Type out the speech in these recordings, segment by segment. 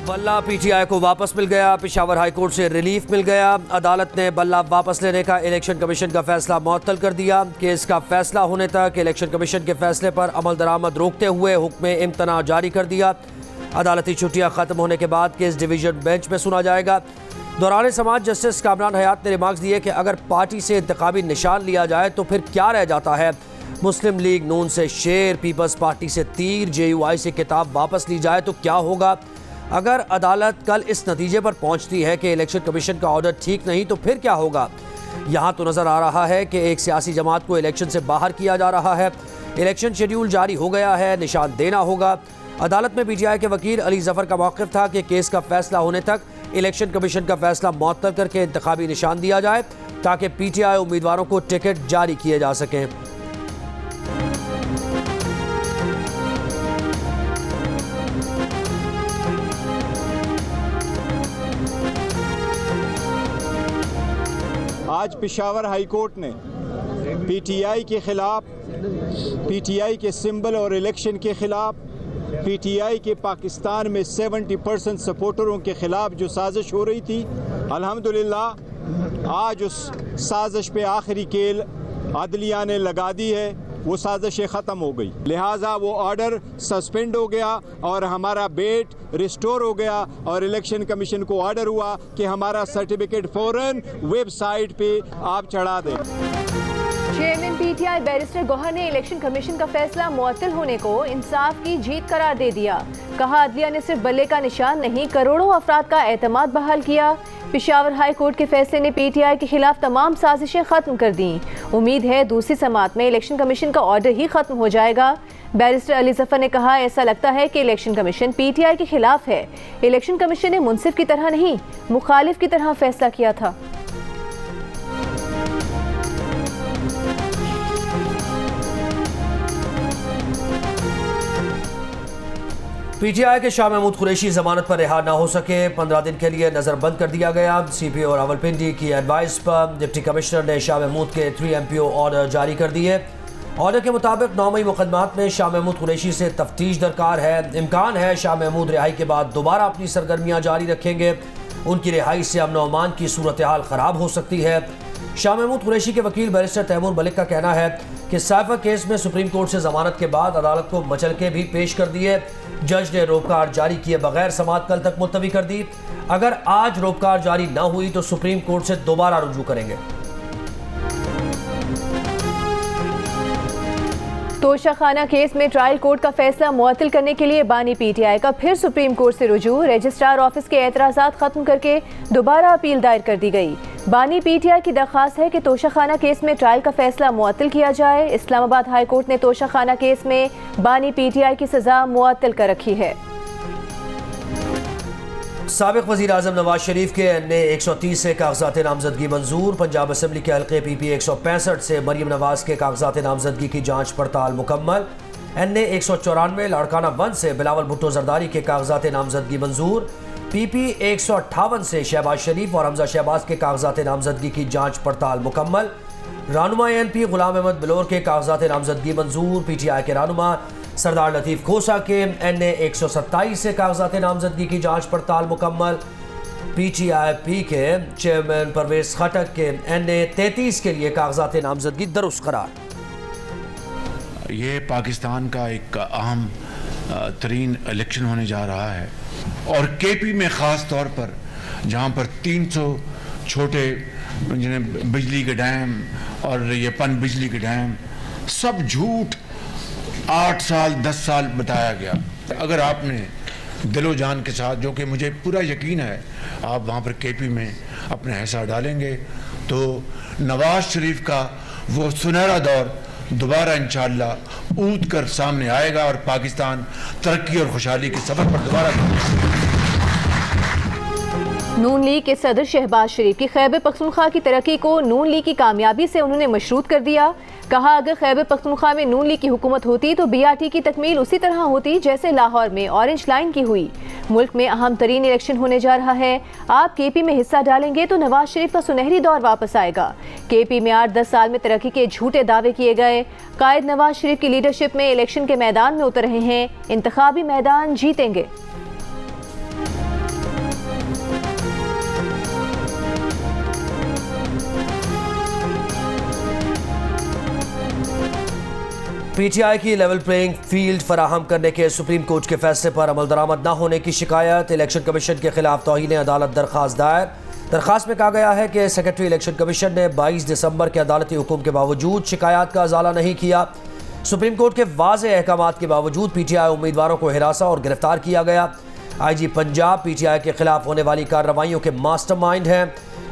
बल्ला पीटीआई को वापस मिल गया। पेशावर हाई कोर्ट से रिलीफ मिल गया। अदालत ने बल्ला वापस लेने का इलेक्शन कमीशन का फैसला मुअत्तल कर दिया। केस का फैसला होने तक इलेक्शन कमीशन के फैसले पर अमल दरामद रोकते हुए हुक्म इम्तना जारी कर दिया। अदालती छुट्टियां खत्म होने के बाद केस डिवीजन बेंच में सुना जाएगा। दौरान समाज जस्टिस कामरान हयात ने रिमार्क्स दिए कि अगर पार्टी से इंतखाबी निशान लिया जाए तो फिर क्या रह जाता है। मुस्लिम लीग नून से शेर, पीपल्स पार्टी से तीर, JUI से किताब वापस ली जाए तो क्या होगा। अगर अदालत कल इस नतीजे पर पहुंचती है कि इलेक्शन कमीशन का ऑर्डर ठीक नहीं तो फिर क्या होगा। यहां तो नजर आ रहा है कि एक सियासी जमात को इलेक्शन से बाहर किया जा रहा है। इलेक्शन शेड्यूल जारी हो गया है, निशान देना होगा। अदालत में PTI के वकील अली जफर का मौक़िफ़ था कि केस का फैसला होने तक इलेक्शन कमीशन का फैसला मुअत्तल करके इंतखाबी निशान दिया जाए ताकि PTI उम्मीदवारों को टिकट जारी किए जा सकें। आज पेशावर हाई कोर्ट ने PTI के खिलाफ, PTI के सिंबल और इलेक्शन के खिलाफ, PTI के पाकिस्तान में 70% सपोर्टरों के खिलाफ जो साजिश हो रही थी, अल्हम्दुलिल्लाह आज उस साजिश पे आखिरी केल अदलिया ने लगा दी है। वो साजिशें ख़त्म हो गई, लिहाजा वो ऑर्डर सस्पेंड हो गया और हमारा बेट रिस्टोर हो गया और इलेक्शन कमीशन को ऑर्डर हुआ कि हमारा सर्टिफिकेट फ़ौरन वेबसाइट पे आप चढ़ा दें। चेयरमैन PTI बैरिस्टर गौहर ने इलेक्शन कमीशन का फैसला मुअत्तल होने को इंसाफ की जीत करार दे दिया। कहा अदलिया ने सिर्फ बल्ले का निशान नहीं, करोड़ों अफराद का एतमाद बहाल किया। पेशावर हाई कोर्ट के फैसले ने PTI के खिलाफ तमाम साजिशें खत्म कर दी। उम्मीद है दूसरी समात में इलेक्शन कमीशन का ऑर्डर ही खत्म हो जाएगा। बैरिस्टर अली जफर ने कहा ऐसा लगता है कि इलेक्शन कमीशन PTI के खिलाफ है। इलेक्शन कमीशन ने मुनसिफ की तरह नहीं, मुखालिफ की तरह फैसला किया था। PTI के शाह महमूद कुरैशी जमानत पर रिहा ना हो सके, 15 दिन के लिए नज़रबंद कर दिया गया। CPO और रावलपिंडी की एडवाइस पर डिप्टी कमिश्नर ने शाह महमूद के 3 MPO ऑर्डर जारी कर दिए। ऑर्डर के मुताबिक 9 मई मुकदमात में शाह महमूद कुरैशी से तफ्तीश दरकार है। इम्कान है शाह महमूद रिहाई के बाद दोबारा अपनी सरगर्मियाँ जारी रखेंगे। उनकी रिहाई से अमन व अमान की सूरत हाल ख़राब हो सकती है। शाह महमूद कुरैशी के वकील बैरिस्टर तैमूर मलिक का कहना है कि साइफा केस में सुप्रीम कोर्ट से जमानत के बाद अदालत को मचलके भी पेश कर दिए। जज ने रोपकार जारी किए बगैर समाअत कल तक मुलतवी कर दी। अगर आज रोपकार जारी न हुई तो सुप्रीम कोर्ट से दोबारा रुजू करेंगे। तोशाखाना केस में ट्रायल कोर्ट का फैसला मुअत्तल करने के लिए बानी PTI का फिर सुप्रीम कोर्ट से रुजू। रजिस्ट्रार ऑफिस के एतराज़ात खत्म करके दोबारा अपील दायर कर दी गई। बानी PTI की दरख्वास्त है कि तोशाखाना केस में ट्रायल का फैसला मुअत्तल किया जाए। इस्लामाबाद हाई कोर्ट ने तोशाखाना केस में बानी PTI की सजा मुअत्तल कर रखी है। साबिक वज़ीर आज़म नवाज शरीफ के NA 130 से कागजात नामजदगी मंजूर। पंजाब असम्बली के हल्के PP 165 से मरीम नवाज के कागजात नामजदगी की जांच पड़ताल मुकम्मल। NA 194 लाड़काना 1 से बिलावल भुट्टो जरदारी के कागजात नामजदगी मंजूर। PP 158 से शहबाज शरीफ और हमजा शहबाज के कागजात नामजदगी की जांच पड़ताल मुकम्मल। रानुमा ANP गुलाम अहमद बिलोर के कागजात नामजदगी मंजूर। PTI के रानुमा सरदार लतीफ़ खोसा के NA 127 से कागजात नामजदगी की जांच पड़ताल मुकम्मल। PTI के चेयरमैन परवेज खटक के NA 33 के लिए कागजात नामजदगी दरुस्त करार। ये पाकिस्तान का एक अहम तरीन इलेक्शन होने जा रहा है और KP में ख़ास तौर पर जहाँ पर 300 छोटे जिन्हें बिजली के डैम और ये पन बिजली के डैम सब झूठ 8 साल 10 साल बताया गया। अगर आपने दिलो जान के साथ, जो कि मुझे पूरा यकीन है, आप वहाँ पर KP में अपना हिस्सा डालेंगे तो नवाज शरीफ का वो सुनहरा दौर दोबारा इंशाअल्लाह ऊद कर सामने आएगा और पाकिस्तान तरक्की और खुशहाली के सफर पर दोबारा। नून लीग के सदर शहबाज शरीफ की खैबर पख्तूनख्वा की तरक्की को नून लीग की कामयाबी से उन्होंने मशरूत कर दिया। कहा अगर खैबर पख्तूनख्वा में नून लीग की हुकूमत होती तो BRT की तकमील उसी तरह होती जैसे लाहौर में ऑरेंज लाइन की हुई। मुल्क में अहम तरीन इलेक्शन होने जा रहा है। आप KP में हिस्सा डालेंगे तो नवाज शरीफ का सुनहरी दौर वापस आएगा। KP में 8-10 साल में तरक्की के झूठे दावे किए गए। कायद नवाज शरीफ की लीडरशिप में इलेक्शन के मैदान में उतर रहे हैं। इंतखाबी मैदान जीतेंगे। पीटीआई की लेवल प्लेइंग फील्ड फराहम करने के सुप्रीम कोर्ट के फैसले पर अमल दरामद न होने की शिकायत, इलेक्शन कमीशन के खिलाफ तौहीन अदालत दरखास्त दायर। दरखास्त में कहा गया है कि सेक्रेटरी इलेक्शन कमीशन ने 22 दिसंबर के अदालती हुक्म के बावजूद शिकायत का अजाला नहीं किया। सुप्रीम कोर्ट के वाज़ेह अहकामात के बावजूद पीटीआई उम्मीदवारों को हिरासा और गिरफ्तार किया गया। आईजी पंजाब पीटीआई के खिलाफ होने वाली कार्रवाइयों के मास्टरमाइंड हैं।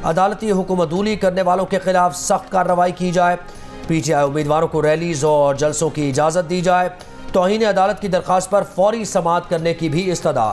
अदालती हुक्म अदूली करने वालों के खिलाफ सख्त कार्रवाई की जाए। पीटीआई उम्मीदवारों को रैलीज और जलसों की इजाज़त दी जाए। तौहीन अदालत की दरखास्त पर फौरी समाअत करने की भी इस्तदा।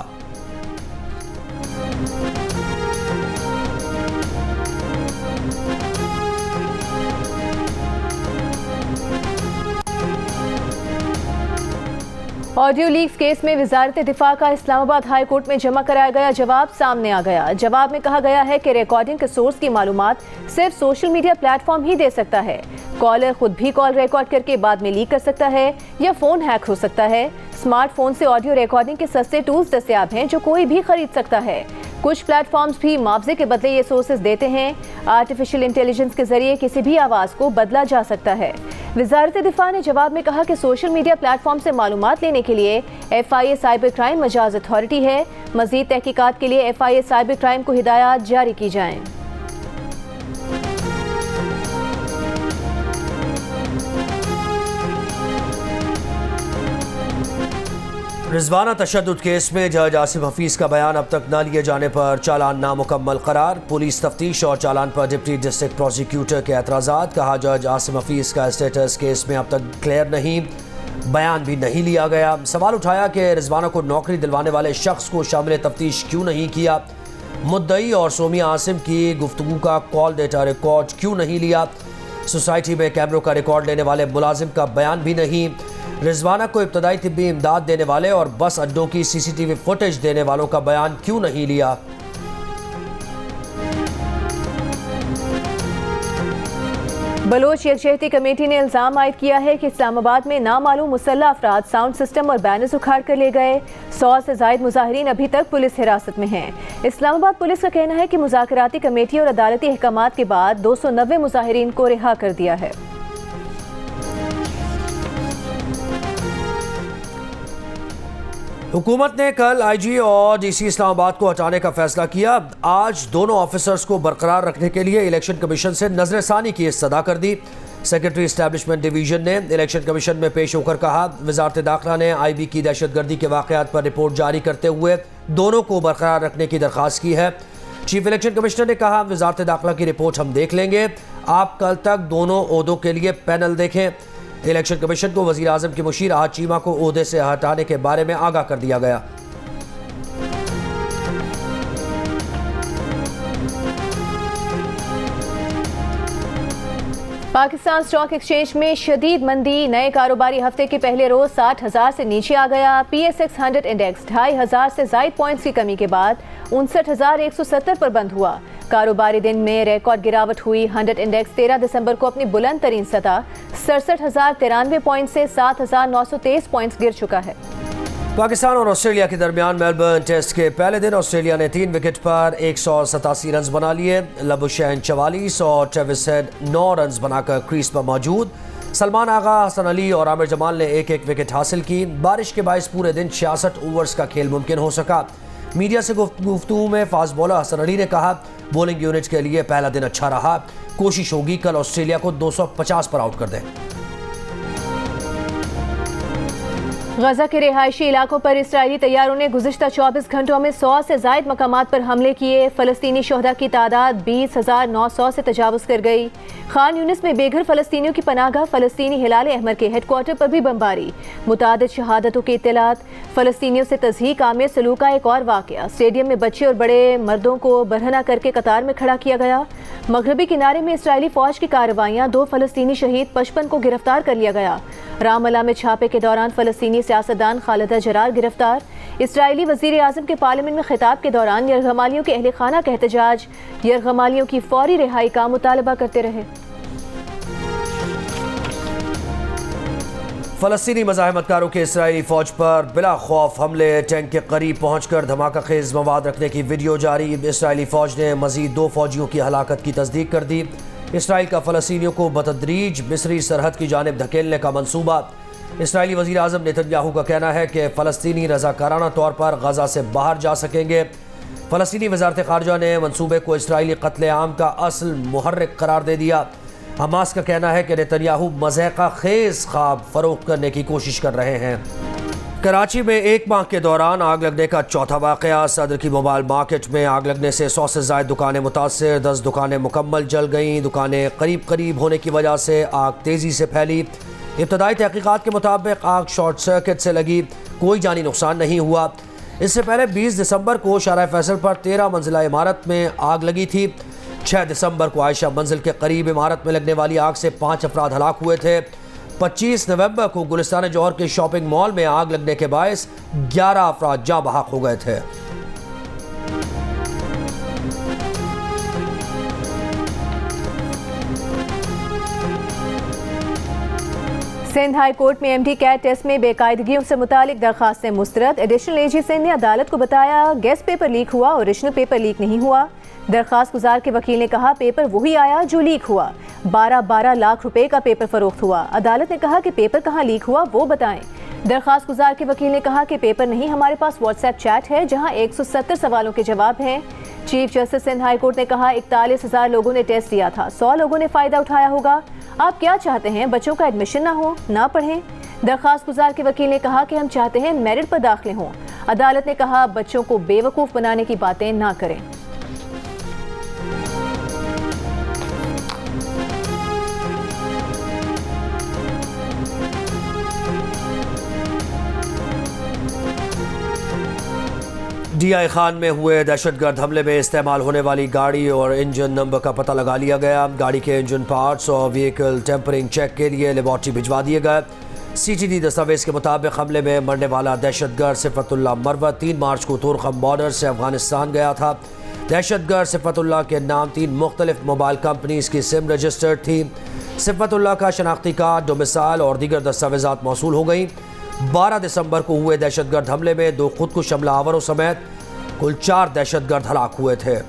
ऑडियो लीक्स केस में वजारत दिफा का इस्लामाबाद हाई कोर्ट में जमा कराया गया जवाब सामने आ गया। जवाब में कहा गया है कि रिकॉर्डिंग के सोर्स की मालूमात सिर्फ सोशल मीडिया प्लेटफॉर्म ही दे सकता है। कॉलर खुद भी कॉल रिकॉर्ड करके बाद में लीक कर सकता है या फोन हैक हो सकता है। स्मार्टफोन से ऑडियो रिकॉर्डिंग के सस्ते टूल्स दस्तयाब हैं जो कोई भी खरीद सकता है। कुछ प्लेटफॉर्म्स भी मुआवजे के बदले ये सोर्सेज देते हैं। आर्टिफिशियल इंटेलिजेंस के जरिए किसी भी आवाज़ को बदला जा सकता है। वजारत दिफा ने जवाब में कहा कि सोशल मीडिया प्लेटफॉर्म से मालूमात लेने के लिए FIA cyber crime Majaz authority है। मजीद तहकीकात के लिए FIA साइबर क्राइम को हिदायत जारी की जाएं। रिजवाना तशद्दुद केस में जज आसिफ हफीज का बयान अब तक न लिए जाने पर चालान नामुकम्मल करार। पुलिस तफ्तीश और चालान पर डिप्टी डिस्ट्रिक्ट प्रोसिक्यूटर के एतराज़ात। कहा जज आसिफ हफीज का स्टेटस केस में अब तक क्लियर नहीं, बयान भी नहीं लिया गया। सवाल उठाया कि रिजवाना को नौकरी दिलवाने वाले शख्स को शामिल तफ्तीश क्यों नहीं किया। मुद्दई और सोमिया आसिम की गुफ्तगू का कॉल डेटा रिकॉर्ड क्यों नहीं लिया। सोसाइटी में कैमरों का रिकॉर्ड लेने वाले मुलाजिम का बयान भी नहीं। रिजवाना को इब्तदाई तिब्बी इमदाद देने वाले और बस अड्डों की CCTV फुटेज देने वालों का बयान क्यों नहीं लिया। बलोच यकजहती कमेटी ने इल्जाम आयद किया है कि इस्लामाबाद में नामालूम मुसल्लह अफराद साउंड सिस्टम और बैनर्स उखाड़ कर ले गए। 100 से जायद मुजाहिरीन अभी तक पुलिस हिरासत में हैं। इस्लामाबाद पुलिस का कहना है कि मुज़ाकराती कमेटी और अदालती अहकामात के बाद 290 मुजाहिरीन को रिहा कर दिया है। हुकूमत ने कल IG और DC इस्लामाबाद को हटाने का फैसला किया। आज दोनों ऑफिसर्स को बरकरार रखने के लिए इलेक्शन कमीशन से नजरसानी की इस्तदा कर दी। सेक्रेटरी एस्टैब्लिशमेंट डिवीजन ने इलेक्शन कमीशन में पेश होकर कहा, वजारत दाखिला ने IB की दहशतगर्दी के वाक़यात पर रिपोर्ट जारी करते हुए दोनों को बरकरार रखने की दरख्वास्त की है। चीफ इलेक्शन कमिश्नर ने कहा, वजारत दाखिला की रिपोर्ट हम देख लेंगे, आप कल तक दोनों ओहदों के लिए पैनल देखें। इलेक्शन कमीशन को वज़ीर आज़म की मुशीर आहद चीमा को ओहदे से हटाने के बारे में आगाह कर दिया गया। पाकिस्तान स्टॉक एक्सचेंज में शदीद मंदी। नए कारोबारी हफ्ते के पहले रोज 60,000 से नीचे आ गया। PSX 100 इंडेक्स 2,500 से जायद पॉइंट्स की कमी के बाद 59,170 पर बंद हुआ। कारोबारी दिन में रिकॉर्ड गिरावट हुई। 100 इंडेक्स 13 दिसंबर को अपनी बुलंद तरीन सतह 67,093 पॉइंट से 7,923 पॉइंट्स गिर चुका है। पाकिस्तान और ऑस्ट्रेलिया के दरमियान मेलबर्न टेस्ट के पहले दिन ऑस्ट्रेलिया ने 3 विकेट पर 187 रन बना लिए। लबुशैन 44 और ट्रेविस हेड 9 रन बनाकर क्रीज पर मौजूद। सलमान आगा, हसन अली और आमिर जमाल ने एक एक विकेट हासिल की। बारिश के बायस पूरे दिन 66 ओवर्स का खेल मुमकिन हो सका। मीडिया से गुफ्तगू में फास्ट बॉलर हसन अली ने कहा, बॉलिंग यूनिट के लिए पहला दिन अच्छा रहा, कोशिश होगी कल ऑस्ट्रेलिया को 250 पर आउट कर दें। गजा के रिहायशी इलाकों पर इस्राएली तैयारों ने गुज़िश्ता 24 घंटों में 100 से जायद मकामात पर हमले किए। फ़लस्तीनी शोहदा की तादाद 20,900 से तजावुज़ कर गई। खान यूनिस में बेघर फ़लस्तीनियों की पनाहगाह फ़लस्तीनी हिलाल अहमर के हेडक्वार्टर पर भी बमबारी। मुतादिद शहादतों की इत्तलात। फ़लस्तीनियों से तज़हीक आमिर सलूक का एक और वाक़या। स्टेडियम में बच्चे और बड़े मर्दों को बरहना करके कतार में खड़ा किया गया। मगरबी किनारे में इसराइली फ़ौज की कार्रवाइयाँ। 2 फ़लस्तीनी शहीद 55 को गिरफ्तार कर लिया गया। रामल्ला में छापे के दौरान फ़लस्तीनी सियासतदान खालिदा जरार गिरफ्तार। इसराइली वज़ीर आज़म के पार्लियामेंट में खिताब के दौरान यरगमालियों के अहले खाना का एहतजाज। यरगमालियों की फौरी रिहाई का मुतालबा करते रहे। फ़लस्तीनी मज़ाहमतकारों के इसराइली फ़ौज पर बिला खौफ हमले। टैंक के करीब पहुंचकर धमाका खेज मवाद रखने की वीडियो जारी। इसराइली फ़ौज ने मज़ीद 2 फ़ौजियों की हलाकत की तस्दीक कर दी। इसराइल का फ़लस्तीनियों को बतदरीज मिस्री सरहद की जानिब धकेलने का मंसूबा। इसराइली वज़ीर आज़म नेतन्याहू का कहना है कि फ़लस्तीनी रज़ाकाराना तौर पर गज़ा से बाहर जा सकेंगे। फ़लस्तीनी वज़ारत ख़ारजा ने मंसूबे को इसराइली कत्ले आम का असल मुहर्रिक करार दे दिया। हमास का कहना है कि नेतन्याहू मज़ाक़ा ख़ेज़ ख्वाब फ़रोख्त करने की कोशिश कर रहे हैं। कराची में एक माह के दौरान आग लगने का चौथा वाक़या। सदर की मोबाइल मार्केट में आग लगने से 100 से ज़ायद दुकानें मुतासर, 10 दुकानें मुकम्मल जल गईं। दुकानें करीब करीब होने की वजह से आग तेज़ी से फैली। इब्तदाई तहक़ीक़ात के मुताबिक आग शॉर्ट सर्किट से लगी, कोई जानी नुकसान नहीं हुआ। इससे पहले 20 दिसंबर को शाहराह फैसल पर 13 मंजिला इमारत में आग लगी थी। 6 दिसंबर को आयशा मंजिल के करीब इमारत में लगने वाली आग से 5 अफराद हलाक हुए थे। 25 नवंबर को गुलिस्तान जौहर के शॉपिंग मॉल में आग लगने के बायस 11 अफराद जाँ बहक हो गए थे। सिंध हाई कोर्ट में एमडी कैट टेस्ट में बेकायदगियों से मुतालिक दरखास्तें मुस्तरद। एडिशनल एजी सिंध ने अदालत को बताया गेस्ट पेपर लीक हुआ, ओरिजिनल पेपर लीक नहीं हुआ। दरखास्त गुजार के वकील ने कहा पेपर वही आया जो लीक हुआ। 12 लाख रुपए का पेपर फरोख्त हुआ। अदालत ने कहा कि पेपर कहाँ लीक हुआ वो बताएं। दरखास्त गुजार के वकील ने कहा कि पेपर नहीं, हमारे पास व्हाट्सएप चैट है जहां 170 सवालों के जवाब हैं। Chief justice Sindh high court ने कहा 41,000 लोगों ने टेस्ट दिया था, 100 लोगों ने फ़ायदा उठाया होगा। आप क्या चाहते हैं, बच्चों का एडमिशन ना हो, ना पढ़ें? दरखास्त गुजार के वकील ने कहा कि हम चाहते हैं मेरिट पर दाखिले हों। अदालत ने कहा बच्चों को बेवकूफ़ बनाने की बातें ना करें। DI खान में हुए दहशतगर्द हमले में इस्तेमाल होने वाली गाड़ी और इंजन नंबर का पता लगा लिया गया। गाड़ी के इंजन पार्ट्स और व्हीकल टेम्परिंग चेक के लिए लेबॉर्ट्री भिजवा दिए गए। CTD दस्तावेज के मुताबिक हमले में मरने वाला दहशतगर्द सिफतुल्लाह मरवत 3 मार्च को तुरखम बॉर्डर से अफगानिस्तान गया था। दहशतगर्द सिफतुल्लाह के नाम 3 मुख्तलिफ मोबाइल कंपनीज की सिम रजिस्टर्ड थी। सिफतुल्लाह का शनाख्ती कार्ड, डोमिसाइल और दीगर दस्तावेजात मौसूल हो गई। 12 दिसंबर को हुए दहशतगर्द हमले में 2 खुदकुश हमलावरों समेत कुल 4 दहशतगर्द हलाक हुए थे।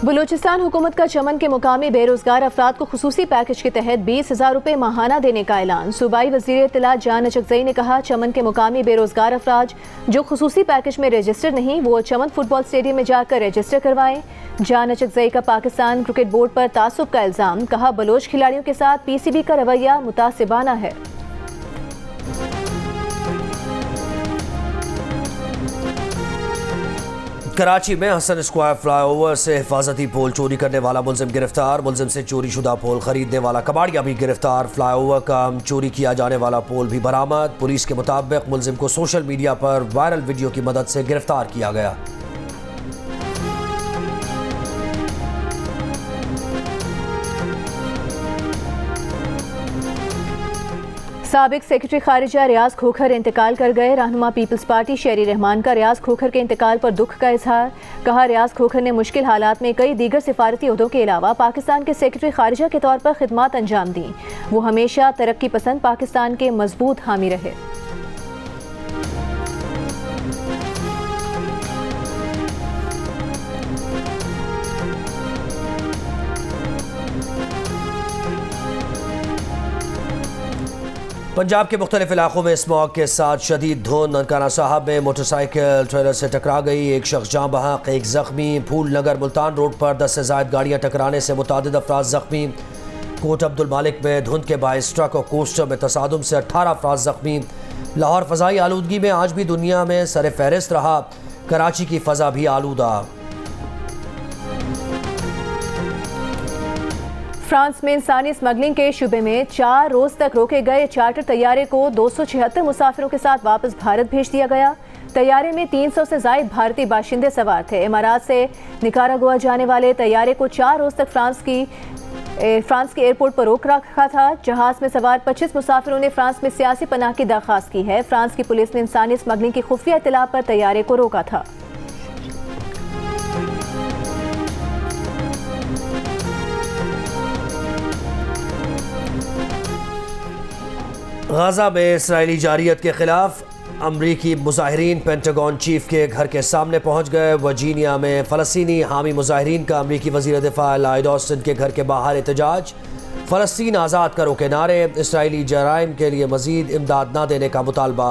बलूचिस्तान हुकूमत का चमन के मुकामी बेरोजगार अफराद को खुसूसी पैकेज के तहत 20,000 रुपये माहाना देने का ऐलान। सूबाई वज़ीर इत्तलात जान अचकज़ई ने कहा चमन के मुकामी बेरोजगार अफराद जो खुसूसी पैकेज में रजिस्टर नहीं वो चमन फुटबॉल स्टेडियम में जाकर रजिस्टर करवाएं। जान अचकज़ई का पाकिस्तान क्रिकेट बोर्ड पर तासुब का इल्ज़ाम। कहा बलोच खिलाड़ियों के साथ PCB का रवैया मुतासिबाना है। कराची में हसन स्क्वायर फ्लाईओवर से हिफाजती पोल चोरी करने वाला मुलजिम गिरफ्तार। मुलजिम से चोरी शुदा पोल खरीदने वाला कबाड़िया भी गिरफ्तार। फ्लाईओवर का चोरी किया जाने वाला पोल भी बरामद। पुलिस के मुताबिक मुलजिम को सोशल मीडिया पर वायरल वीडियो की मदद से गिरफ्तार किया गया। साबिक सेक्रेटरी खारिजा रियाज खोखर इंतकाल कर गए। रहनुमा पीपल्स पार्टी शेरी रहमान का रियाज खोखर के इंतकाल पर दुख का इजहार। कहा रियाज खोखर ने मुश्किल हालात में कई दीगर सिफारती ओहदों के अलावा पाकिस्तान के सेक्रेटरी खारिजा के तौर पर खिदमत अंजाम दी। वो हमेशा तरक्की पसंद पाकिस्तान के मजबूत हामी रहे। पंजाब के मुख्तलिफ इलाकों में स्मॉग के साथ शदीद धुंध। ननकाना साहब में मोटरसाइकिल ट्रेलर से टकरा गई, 1 शख्स जाँ बहक, 1 जख्मी। फूल नगर मुल्तान रोड पर 10 से ज़ायद गाड़ियाँ टकराने से मुतादिद अफराद जख्मी। कोट अब्दुल मालिक में धुंध के बायस ट्रक और कोस्टर में तसादुम से 18 अफराद जख्मी। लाहौर फ़ज़ाई आलूदगी में आज भी दुनिया में सर फहरिस्त रहा। कराची की फ़ज़ा भी आलूदा। फ्रांस में इंसानी स्मगलिंग के शुबे में 4 रोज तक रोके गए चार्टर तैयारे को 276 मुसाफिरों के साथ वापस भारत भेज दिया गया। तैयारे में 300 से ज़ायद भारतीय बाशिंदे सवार थे। इमारात से निकारागुआ जाने वाले तैयारे को 4 रोज तक फ्रांस के एयरपोर्ट पर रोक रखा था। जहाज में सवार 25 मुसाफिरों ने फ्रांस में सियासी पनाह की दरख्वास्त की है। फ्रांस की पुलिस ने इंसानी स्मगलिंग की खुफिया इत्तला पर तैयारे को रोका था। गाजा में इसराइली जारियत के खिलाफ अमरीकी मुजाहिरीन पेंटागन चीफ के घर के सामने पहुंच गए। वर्जीनिया में फ़लस्तीनी हामी मुजाहिरीन का अमरीकी वज़ीर दिफा लॉयड ऑस्टिन के घर के बाहर एहतजाज। फ़लस्तीन आज़ाद करो के नारे, इसराइली जराइम के लिए मज़ीद इमदाद न देने का मुतालबा।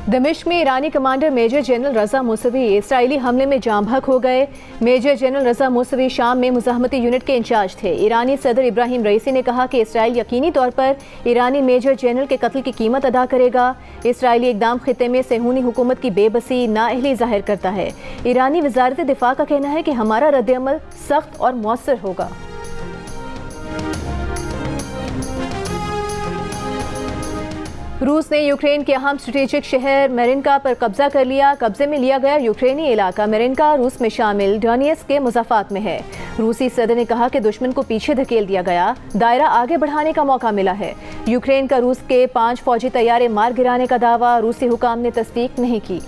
दमिश्क में ईरानी कमांडर मेजर जनरल रजा मूसवी इसराइली हमले में जाम बहक हो गए। मेजर जनरल रजा मूसवी शाम में मुज़ाहमती यूनिट के इंचार्ज थे। ईरानी सदर इब्राहिम रईसी ने कहा कि इसराइल यकीनी तौर पर ईरानी मेजर जनरल के कत्ल की कीमत अदा करेगा। इसराइली इकदाम खित्ते में सेहूनी हुकूमत की बेबसी नाअहली जाहिर करता है। ईरानी वज़ारत दिफा का कहना है कि हमारा रद्द-ए-अमल सख्त और मौसर होगा। रूस ने यूक्रेन के अहम स्ट्रेटेजिक शहर मेरिनका पर कब्जा कर लिया। कब्जे में लिया गया यूक्रेनी इलाका मेरिनका रूस में शामिल डोनेट्स्क के मुज़ाफ़ात में है। रूसी सदर ने कहा कि दुश्मन को पीछे धकेल दिया गया, दायरा आगे बढ़ाने का मौका मिला है। यूक्रेन का रूस के 5 फौजी तैयारे मार गिराने का दावा रूसी हुकाम ने तस्दीक नहीं की।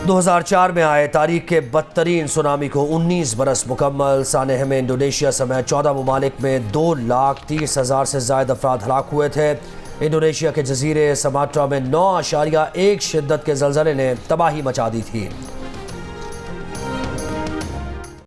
2004 में आए तारीख के बदतरीन सुनामी को 19 बरस मुकम्मल। सानेह में इंडोनेशिया समेत 14 ममालिक में 2,30,000 से ज़ायद अफराद हलाक हुए थे। इंडोनेशिया के जजीरे समाट्रा में 9.1 शिद्दत के ज़लज़ले ने तबाही मचा दी थी।